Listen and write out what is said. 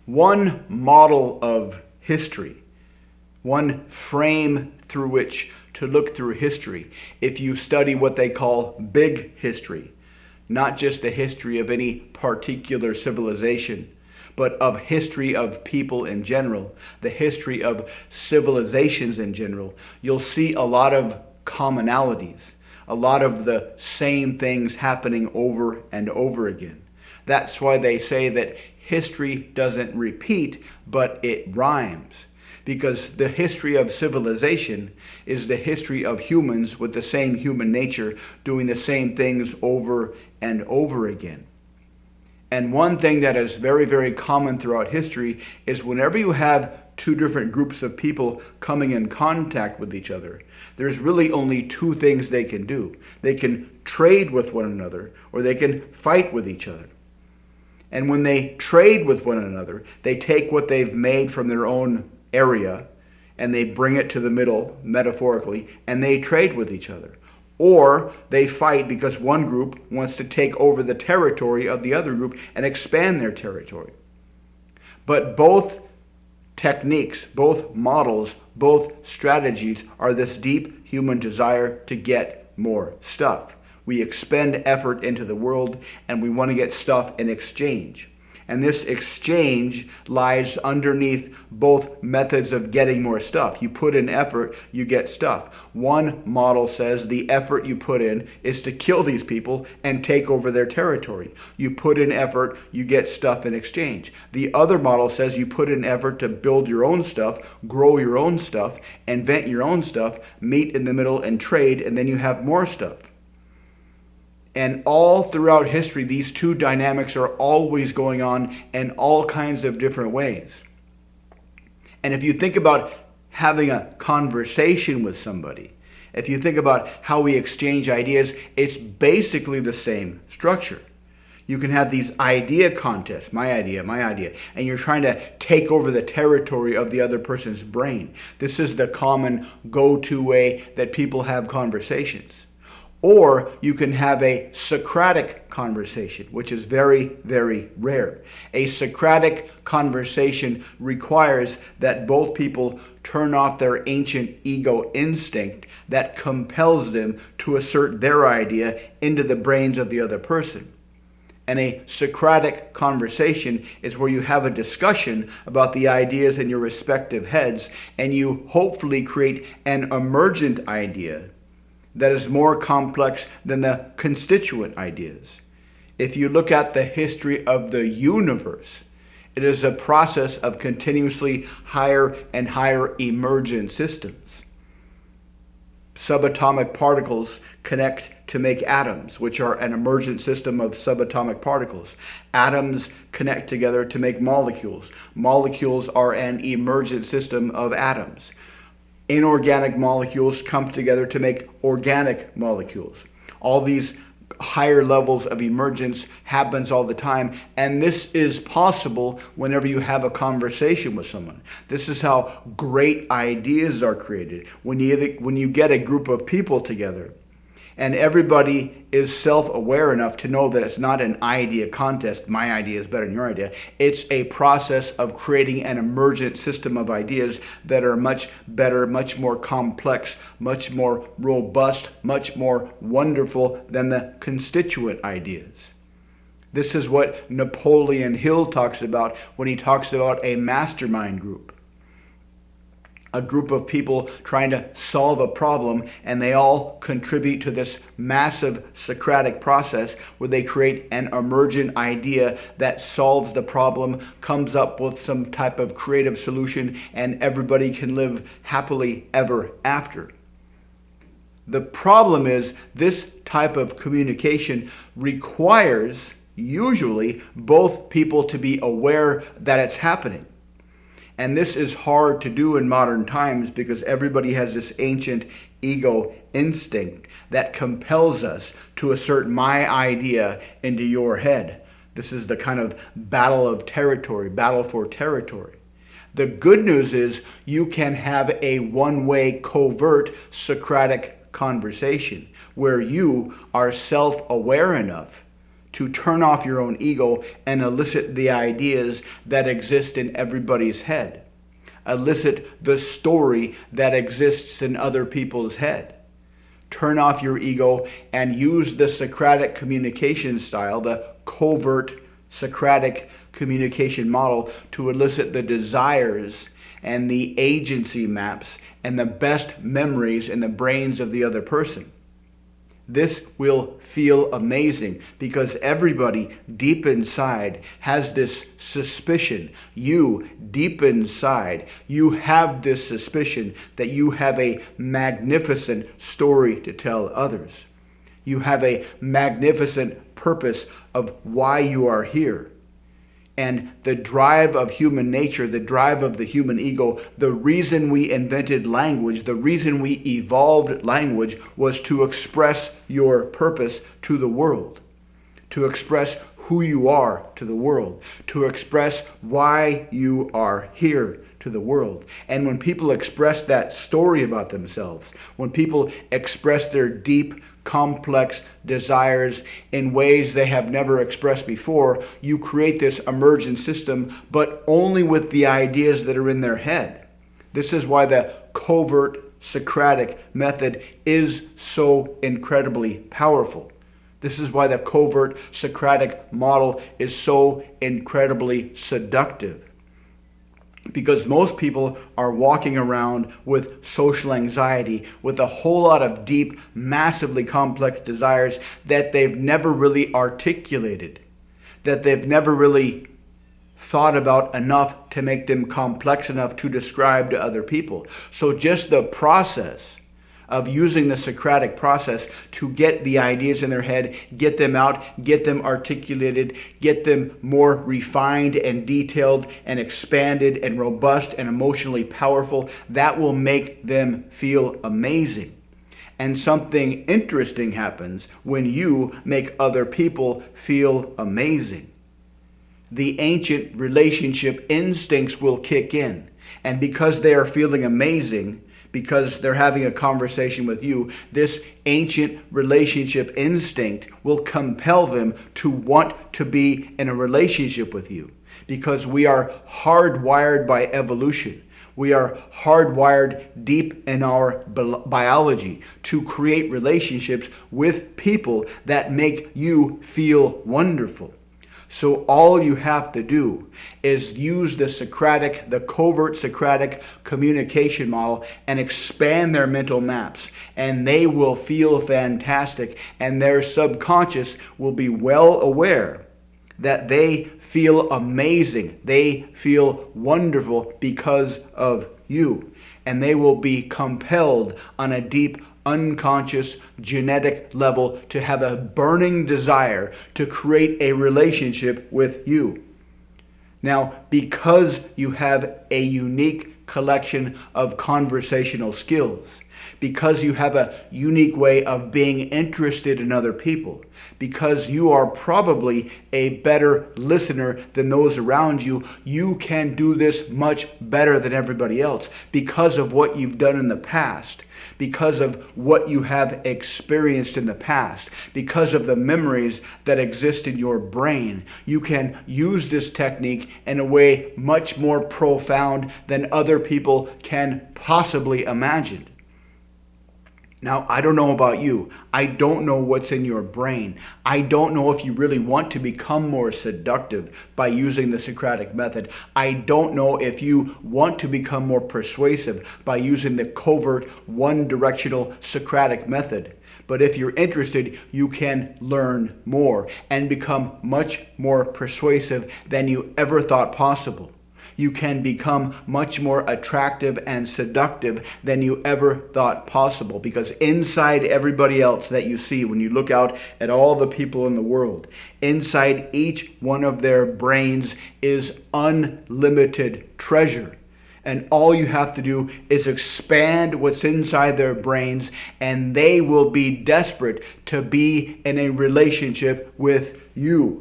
one model of history, one frame through which to look through history, if you study what they call big history, not just the history of any particular civilization, but of history of people in general, the history of civilizations in general, you'll see a lot of commonalities, a lot of the same things happening over and over again. That's why they say that history doesn't repeat, but it rhymes. Because the history of civilization is the history of humans with the same human nature doing the same things over and over again. And one thing that is very, very common throughout history is whenever you have two different groups of people coming in contact with each other, there's really only two things they can do. They can trade with one another, or they can fight with each other. And when they trade with one another, they take what they've made from their own area and they bring it to the middle, metaphorically, and they trade with each other. Or they fight because one group wants to take over the territory of the other group and expand their territory. But both techniques, both models, both strategies are this deep human desire to get more stuff. We expend effort into the world and we want to get stuff in exchange. And this exchange lies underneath both methods of getting more stuff. You put in effort, you get stuff. One model says the effort you put in is to kill these people and take over their territory. You put in effort, you get stuff in exchange. The other model says you put in effort to build your own stuff, grow your own stuff, invent your own stuff, meet in the middle and trade, and then you have more stuff. And all throughout history, these two dynamics are always going on in all kinds of different ways. And if you think about having a conversation with somebody, if you think about how we exchange ideas, it's basically the same structure. You can have these idea contests, my idea, and you're trying to take over the territory of the other person's brain. This is the common go-to way that people have conversations. Or you can have a Socratic conversation, which is very, very rare. A Socratic conversation requires that both people turn off their ancient ego instinct that compels them to assert their idea into the brains of the other person. And a Socratic conversation is where you have a discussion about the ideas in your respective heads, and you hopefully create an emergent idea that is more complex than the constituent ideas. If you look at the history of the universe, it is a process of continuously higher and higher emergent systems. Subatomic particles connect to make atoms, which are an emergent system of subatomic particles. Atoms connect together to make molecules. Molecules are an emergent system of atoms. Inorganic molecules come together to make organic molecules. All these higher levels of emergence happens all the time, and this is possible whenever you have a conversation with someone. This is how great ideas are created. When you get a group of people together, and everybody is self-aware enough to know that it's not an idea contest, my idea is better than your idea. It's a process of creating an emergent system of ideas that are much better, much more complex, much more robust, much more wonderful than the constituent ideas. This is what Napoleon Hill talks about when he talks about a mastermind group. A group of people trying to solve a problem, and they all contribute to this massive Socratic process where they create an emergent idea that solves the problem, comes up with some type of creative solution, and everybody can live happily ever after. The problem is this type of communication requires usually both people to be aware that it's happening. And this is hard to do in modern times because everybody has this ancient ego instinct that compels us to assert my idea into your head. This is the kind of battle of territory, battle for territory. The good news is you can have a one-way covert Socratic conversation where you are self-aware enough to turn off your own ego and elicit the ideas that exist in everybody's head. Elicit the story that exists in other people's head. Turn off your ego and use the Socratic communication style, the covert Socratic communication model, to elicit the desires and the agency maps and the best memories in the brains of the other person. This will feel amazing because everybody deep inside has this suspicion. You, deep inside, you have this suspicion that you have a magnificent story to tell others. You have a magnificent purpose of why you are here. And the drive of human nature, the drive of the human ego, the reason we invented language, the reason we evolved language was to express your purpose to the world, to express who you are to the world, to express why you are here to the world. And when people express that story about themselves, when people express their deep, complex desires in ways they have never expressed before, you create this emergent system, but only with the ideas that are in their head. This is why the covert Socratic method is so incredibly powerful. This is why the covert Socratic model is so incredibly seductive. Because most people are walking around with social anxiety, with a whole lot of deep, massively complex desires that they've never really articulated, that they've never really thought about enough to make them complex enough to describe to other people. So just the process of using the Socratic process to get the ideas in their head, get them out, get them articulated, get them more refined and detailed and expanded and robust and emotionally powerful, that will make them feel amazing. And something interesting happens when you make other people feel amazing. The ancient relationship instincts will kick in. And because they are feeling amazing, because they're having a conversation with you, this ancient relationship instinct will compel them to want to be in a relationship with you. Because we are hardwired by evolution. We are hardwired deep in our biology to create relationships with people that make you feel wonderful. So all you have to do is use the covert Socratic communication model and expand their mental maps, and they will feel fantastic, and their subconscious will be well aware that they feel amazing, they feel wonderful because of you, and they will be compelled on a deep unconscious genetic level to have a burning desire to create a relationship with you. Now, because you have a unique collection of conversational skills, because you have a unique way of being interested in other people, because you are probably a better listener than those around you, you can do this much better than everybody else because of what you've done in the past, because of what you have experienced in the past, because of the memories that exist in your brain. You can use this technique in a way much more profound than other people can possibly imagine. Now, I don't know about you. I don't know what's in your brain. I don't know if you really want to become more seductive by using the Socratic method. I don't know if you want to become more persuasive by using the covert, one-directional Socratic method. But if you're interested, you can learn more and become much more persuasive than you ever thought possible. You can become much more attractive and seductive than you ever thought possible, because inside everybody else that you see, when you look out at all the people in the world, inside each one of their brains is unlimited treasure. And all you have to do is expand what's inside their brains, and they will be desperate to be in a relationship with you.